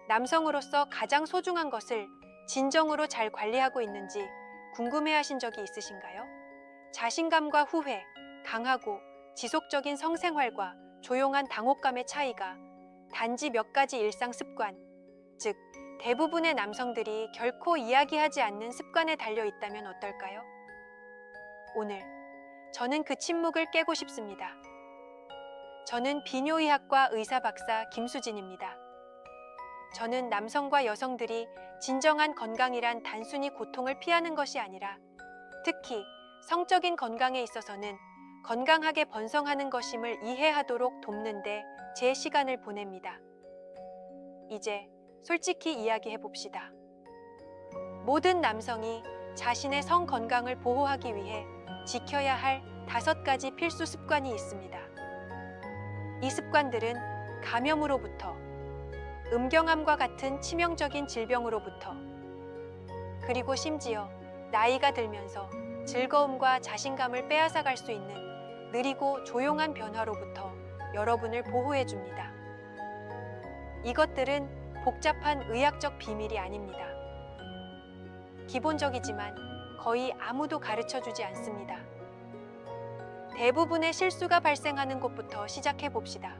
남성으로서 가장 소중한 것을 진정으로 잘 관리하고 있는지 궁금해하신 적이 있으신가요? 자신감과 후회, 강하고 지속적인 성생활과 조용한 당혹감의 차이가 단지 몇 가지 일상 습관, 즉 대부분의 남성들이 결코 이야기하지 않는 습관에 달려 있다면 어떨까요? 오늘 저는 그 침묵을 깨고 싶습니다. 저는 비뇨의학과 의사 박사 김수진입니다. 저는 남성과 여성들이 진정한 건강이란 단순히 고통을 피하는 것이 아니라 특히 성적인 건강에 있어서는 건강하게 번성하는 것임을 이해하도록 돕는데 제 시간을 보냅니다. 이제 솔직히 이야기해 봅시다. 모든 남성이 자신의 성 건강을 보호하기 위해 지켜야 할 5가지 필수 습관이 있습니다. 이 습관들은 감염으로부터, 음경암과 같은 치명적인 질병으로부터, 그리고 심지어 나이가 들면서 즐거움과 자신감을 빼앗아갈 수 있는 느리고 조용한 변화로부터 여러분을 보호해 줍니다. 이것들은 복잡한 의학적 비밀이 아닙니다. 기본적이지만 거의 아무도 가르쳐 주지 않습니다. 대부분의 실수가 발생하는 곳부터 시작해 봅시다.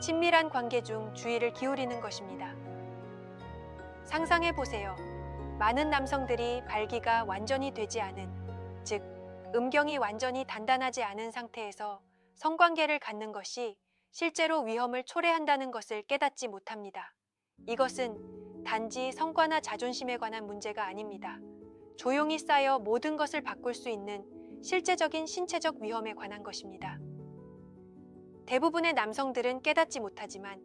친밀한 관계 중 주의를 기울이는 것입니다. 상상해 보세요. 많은 남성들이 발기가 완전히 되지 않은, 즉, 음경이 완전히 단단하지 않은 상태에서 성관계를 갖는 것이 실제로 위험을 초래한다는 것을 깨닫지 못합니다. 이것은 단지 성과나 자존심에 관한 문제가 아닙니다. 조용히 쌓여 모든 것을 바꿀 수 있는 실제적인 신체적 위험에 관한 것입니다. 대부분의 남성들은 깨닫지 못하지만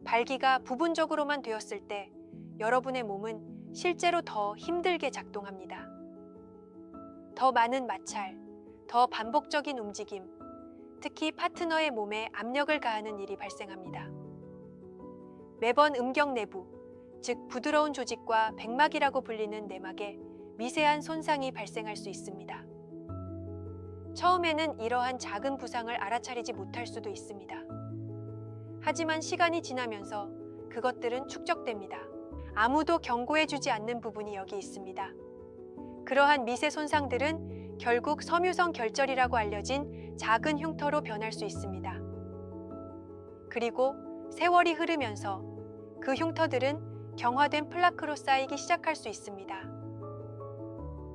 발기가 부분적으로만 되었을 때 여러분의 몸은 실제로 더 힘들게 작동합니다. 더 많은 마찰, 더 반복적인 움직임, 특히 파트너의 몸에 압력을 가하는 일이 발생합니다. 매번 음경 내부, 즉 부드러운 조직과 백막이라고 불리는 내막에 미세한 손상이 발생할 수 있습니다. 처음에는 이러한 작은 부상을 알아차리지 못할 수도 있습니다. 하지만 시간이 지나면서 그것들은 축적됩니다. 아무도 경고해주지 않는 부분이 여기 있습니다. 그러한 미세 손상들은 결국 섬유성 결절이라고 알려진 작은 흉터로 변할 수 있습니다. 그리고 세월이 흐르면서 그 흉터들은 경화된 플라크로 쌓이기 시작할 수 있습니다.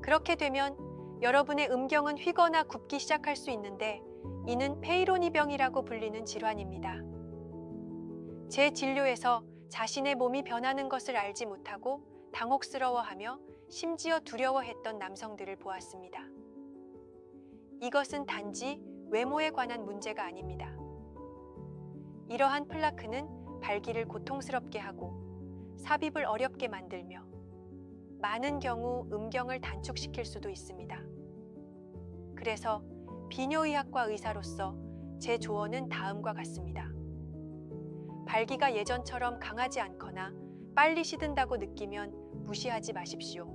그렇게 되면 여러분의 음경은 휘거나 굽기 시작할 수 있는데 이는 페이로니병이라고 불리는 질환입니다. 제 진료에서 자신의 몸이 변하는 것을 알지 못하고 당혹스러워하며 심지어 두려워했던 남성들을 보았습니다. 이것은 단지 외모에 관한 문제가 아닙니다. 이러한 플라크는 발기를 고통스럽게 하고 삽입을 어렵게 만들며 많은 경우 음경을 단축시킬 수도 있습니다. 그래서 비뇨의학과 의사로서 제 조언은 다음과 같습니다. 발기가 예전처럼 강하지 않거나 빨리 시든다고 느끼면 무시하지 마십시오.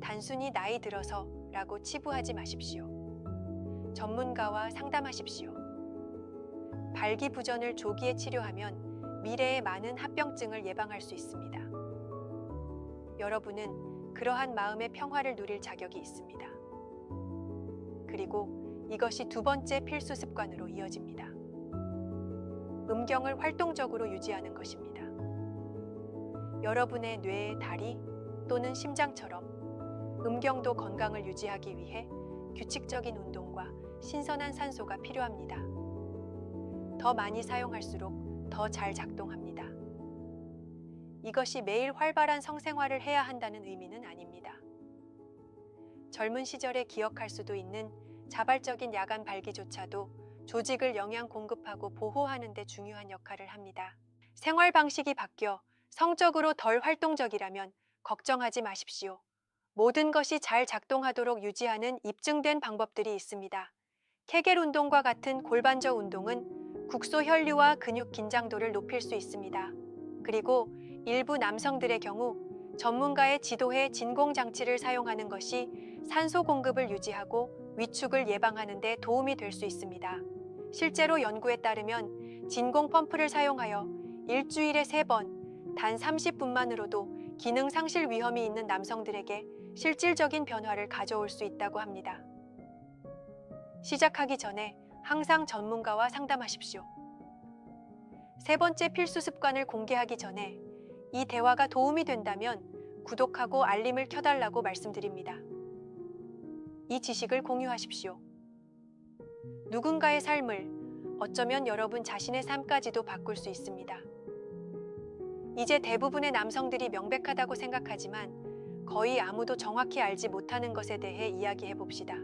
단순히 나이 들어서라고 치부하지 마십시오. 전문가와 상담하십시오. 발기부전을 조기에 치료하면 미래의 많은 합병증을 예방할 수 있습니다. 여러분은 그러한 마음의 평화를 누릴 자격이 있습니다. 그리고 이것이 2번째 필수 습관으로 이어집니다. 음경을 활동적으로 유지하는 것입니다. 여러분의 뇌의 다리 또는 심장처럼 음경도 건강을 유지하기 위해 규칙적인 운동과 신선한 산소가 필요합니다. 더 많이 사용할수록 더 잘 작동합니다. 이것이 매일 활발한 성생활을 해야 한다는 의미는 아닙니다. 젊은 시절에 기억할 수도 있는 자발적인 야간 발기조차도 조직을 영양 공급하고 보호하는 데 중요한 역할을 합니다. 생활 방식이 바뀌어 성적으로 덜 활동적이라면 걱정하지 마십시오. 모든 것이 잘 작동하도록 유지하는 입증된 방법들이 있습니다. 케겔 운동과 같은 골반저 운동은 국소 혈류와 근육 긴장도를 높일 수 있습니다. 그리고 일부 남성들의 경우 전문가의 지도해 진공장치를 사용하는 것이 산소 공급을 유지하고 위축을 예방하는 데 도움이 될 수 있습니다. 실제로 연구에 따르면 진공 펌프를 사용하여 일주일에 3번, 단 30분만으로도 기능 상실 위험이 있는 남성들에게 실질적인 변화를 가져올 수 있다고 합니다. 시작하기 전에 항상 전문가와 상담하십시오. 세 번째 필수 습관을 공개하기 전에 이 대화가 도움이 된다면 구독하고 알림을 켜달라고 말씀드립니다. 이 지식을 공유하십시오. 누군가의 삶을, 어쩌면 여러분 자신의 삶까지도 바꿀 수 있습니다. 이제 대부분의 남성들이 명백하다고 생각하지만 거의 아무도 정확히 알지 못하는 것에 대해 이야기해 봅시다.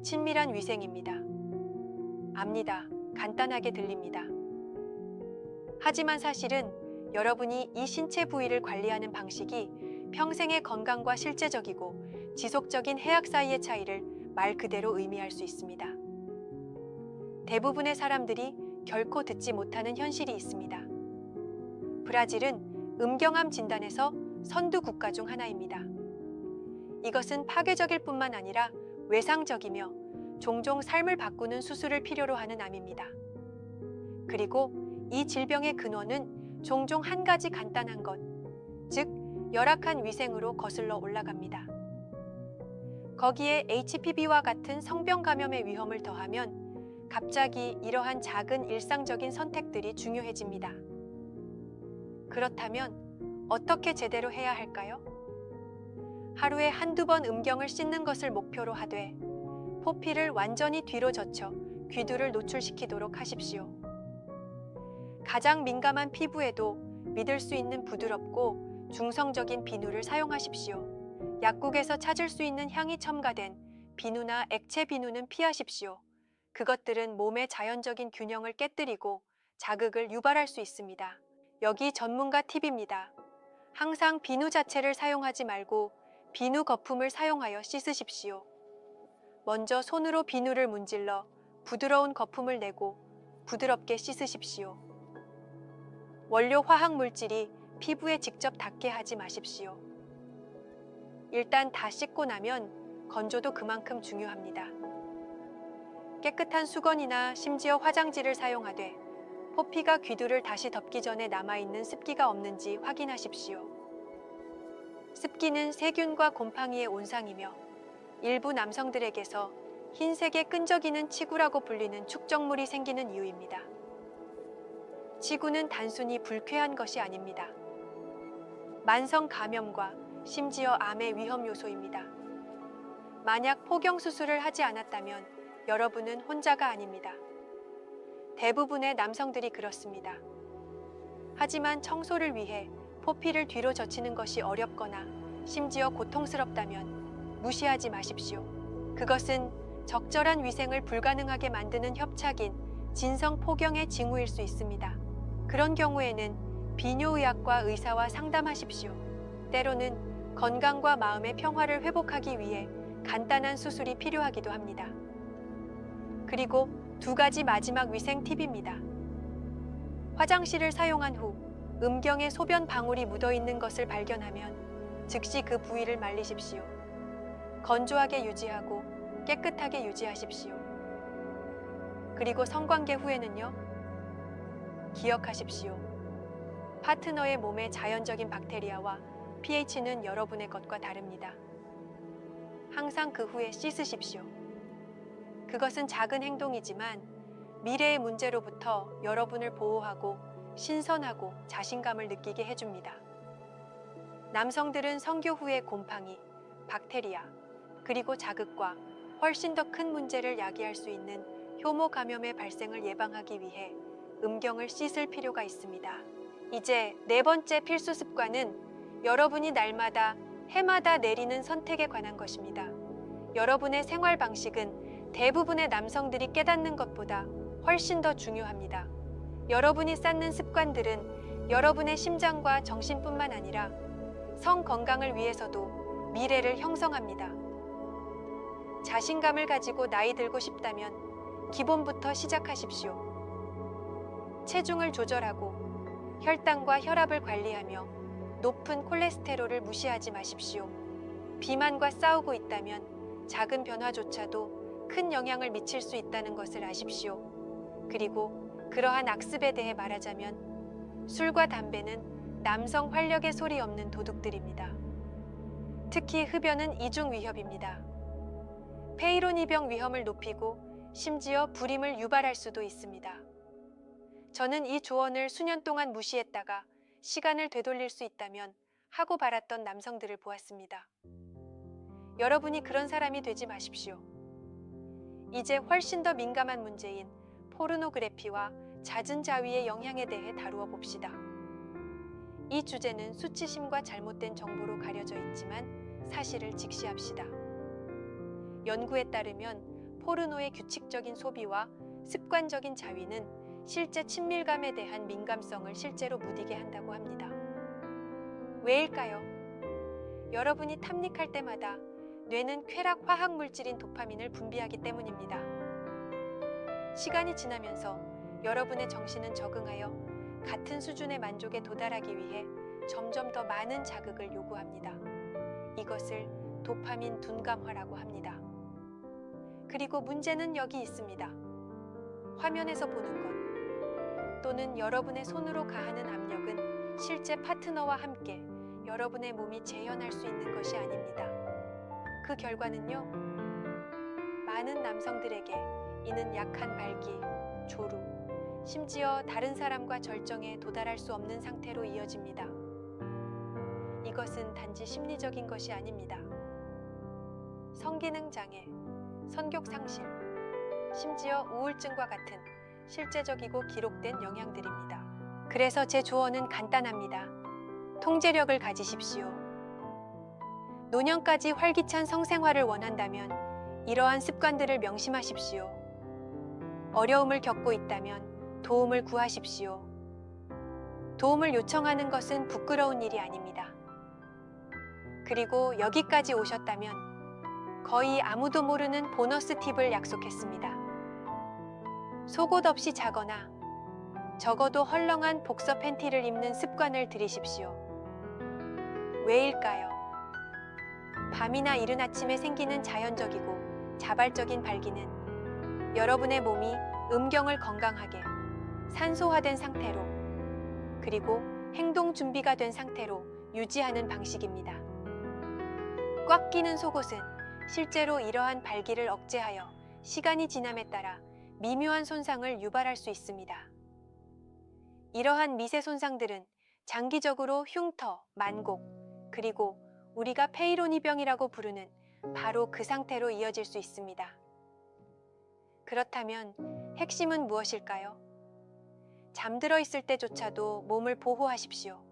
친밀한 위생입니다. 압니다. 간단하게 들립니다. 하지만 사실은 여러분이 이 신체 부위를 관리하는 방식이 평생의 건강과 실제적이고 지속적인 해악 사이의 차이를 말 그대로 의미할 수 있습니다. 대부분의 사람들이 결코 듣지 못하는 현실이 있습니다. 브라질은 음경암 진단에서 선두 국가 중 하나입니다. 이것은 파괴적일 뿐만 아니라 외상적이며 종종 삶을 바꾸는 수술을 필요로 하는 암입니다. 그리고 이 질병의 근원은 종종 한 가지 간단한 것, 즉 열악한 위생으로 거슬러 올라갑니다. 거기에 HPV와 같은 성병 감염의 위험을 더하면 갑자기 이러한 작은 일상적인 선택들이 중요해집니다. 그렇다면 어떻게 제대로 해야 할까요? 하루에 한두 번 음경을 씻는 것을 목표로 하되 포피를 완전히 뒤로 젖혀 귀두를 노출시키도록 하십시오. 가장 민감한 피부에도 믿을 수 있는 부드럽고 중성적인 비누를 사용하십시오. 약국에서 찾을 수 있는 향이 첨가된 비누나 액체 비누는 피하십시오. 그것들은 몸의 자연적인 균형을 깨뜨리고 자극을 유발할 수 있습니다. 여기 전문가 팁입니다. 항상 비누 자체를 사용하지 말고 비누 거품을 사용하여 씻으십시오. 먼저 손으로 비누를 문질러 부드러운 거품을 내고 부드럽게 씻으십시오. 원료 화학 물질이 피부에 직접 닿게 하지 마십시오. 일단 다 씻고 나면 건조도 그만큼 중요합니다. 깨끗한 수건이나 심지어 화장지를 사용하되 포피가 귀두를 다시 덮기 전에 남아있는 습기가 없는지 확인하십시오. 습기는 세균과 곰팡이의 온상이며 일부 남성들에게서 흰색의 끈적이는 치구라고 불리는 축적물이 생기는 이유입니다. 치구는 단순히 불쾌한 것이 아닙니다. 만성 감염과 심지어 암의 위험 요소입니다. 만약 포경 수술을 하지 않았다면 여러분은 혼자가 아닙니다. 대부분의 남성들이 그렇습니다. 하지만 청소를 위해 포피를 뒤로 젖히는 것이 어렵거나 심지어 고통스럽다면 무시하지 마십시오. 그것은 적절한 위생을 불가능하게 만드는 협착인 진성 포경의 징후일 수 있습니다. 그런 경우에는 비뇨의학과 의사와 상담하십시오. 때로는 건강과 마음의 평화를 회복하기 위해 간단한 수술이 필요하기도 합니다. 그리고 2가지 마지막 위생 팁입니다. 화장실을 사용한 후 음경에 소변 방울이 묻어있는 것을 발견하면 즉시 그 부위를 말리십시오. 건조하게 유지하고 깨끗하게 유지하십시오. 그리고 성관계 후에는요, 기억하십시오. 파트너의 몸의 자연적인 박테리아와 pH는 여러분의 것과 다릅니다. 항상 그 후에 씻으십시오. 그것은 작은 행동이지만 미래의 문제로부터 여러분을 보호하고 신선하고 자신감을 느끼게 해줍니다. 남성들은 성교 후의 곰팡이, 박테리아, 그리고 자극과 훨씬 더 큰 문제를 야기할 수 있는 효모 감염의 발생을 예방하기 위해 음경을 씻을 필요가 있습니다. 이제 4번째 필수 습관은 여러분이 날마다, 해마다 내리는 선택에 관한 것입니다. 여러분의 생활 방식은 대부분의 남성들이 깨닫는 것보다 훨씬 더 중요합니다. 여러분이 쌓는 습관들은 여러분의 심장과 정신뿐만 아니라 성 건강을 위해서도 미래를 형성합니다. 자신감을 가지고 나이 들고 싶다면 기본부터 시작하십시오. 체중을 조절하고 혈당과 혈압을 관리하며 높은 콜레스테롤을 무시하지 마십시오. 비만과 싸우고 있다면 작은 변화조차도 큰 영향을 미칠 수 있다는 것을 아십시오. 그리고 그러한 악습에 대해 말하자면 술과 담배는 남성 활력의 소리 없는 도둑들입니다. 특히 흡연은 이중 위협입니다. 페이로니병 위험을 높이고 심지어 불임을 유발할 수도 있습니다. 저는 이 조언을 수년 동안 무시했다가 시간을 되돌릴 수 있다면 하고 말았던 남성들을 보았습니다. 여러분이 그런 사람이 되지 마십시오. 이제 훨씬 더 민감한 문제인 포르노그래피와 잦은 자위의 영향에 대해 다루어 봅시다. 이 주제는 수치심과 잘못된 정보로 가려져 있지만 사실을 직시합시다. 연구에 따르면 포르노의 규칙적인 소비와 습관적인 자위는 실제 친밀감에 대한 민감성을 실제로 무디게 한다고 합니다. 왜일까요? 여러분이 탐닉할 때마다 뇌는 쾌락 화학 물질인 도파민을 분비하기 때문입니다. 시간이 지나면서 여러분의 정신은 적응하여 같은 수준의 만족에 도달하기 위해 점점 더 많은 자극을 요구합니다. 이것을 도파민 둔감화라고 합니다. 그리고 문제는 여기 있습니다. 화면에서 보는 것 또는 여러분의 손으로 가하는 압력은 실제 파트너와 함께 여러분의 몸이 재현할 수 있는 것이 아닙니다. 그 결과는요, 많은 남성들에게 이는 약한 발기, 조루, 심지어 다른 사람과 절정에 도달할 수 없는 상태로 이어집니다. 이것은 단지 심리적인 것이 아닙니다. 성기능 장애, 성욕 상실, 심지어 우울증과 같은 실제적이고 기록된 영향들입니다. 그래서 제 조언은 간단합니다. 통제력을 가지십시오. 노년까지 활기찬 성생활을 원한다면 이러한 습관들을 명심하십시오. 어려움을 겪고 있다면 도움을 구하십시오. 도움을 요청하는 것은 부끄러운 일이 아닙니다. 그리고 여기까지 오셨다면 거의 아무도 모르는 보너스 팁을 약속했습니다. 속옷 없이 자거나 적어도 헐렁한 복서 팬티를 입는 습관을 들이십시오. 왜일까요? 밤이나 이른 아침에 생기는 자연적이고 자발적인 발기는 여러분의 몸이 음경을 건강하게 산소화된 상태로 그리고 행동 준비가 된 상태로 유지하는 방식입니다. 꽉 끼는 속옷은 실제로 이러한 발기를 억제하여 시간이 지남에 따라 미묘한 손상을 유발할 수 있습니다. 이러한 미세 손상들은 장기적으로 흉터, 만곡, 그리고 우리가 페이로니병이라고 부르는 바로 그 상태로 이어질 수 있습니다. 그렇다면 핵심은 무엇일까요? 잠들어 있을 때조차도 몸을 보호하십시오.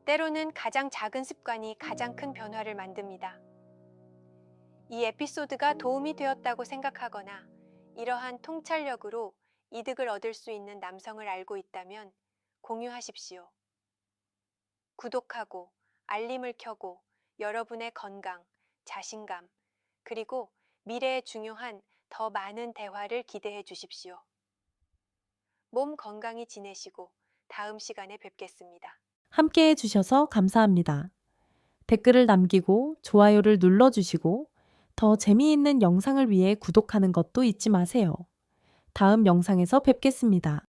때로는 가장 작은 습관이 가장 큰 변화를 만듭니다. 이 에피소드가 도움이 되었다고 생각하거나 이러한 통찰력으로 이득을 얻을 수 있는 남성을 알고 있다면 공유하십시오. 구독하고 알림을 켜고 여러분의 건강, 자신감, 그리고 미래에 중요한 더 많은 대화를 기대해 주십시오. 몸 건강히 지내시고 다음 시간에 뵙겠습니다. 함께 해주셔서 감사합니다. 댓글을 남기고 좋아요를 눌러주시고 더 재미있는 영상을 위해 구독하는 것도 잊지 마세요. 다음 영상에서 뵙겠습니다.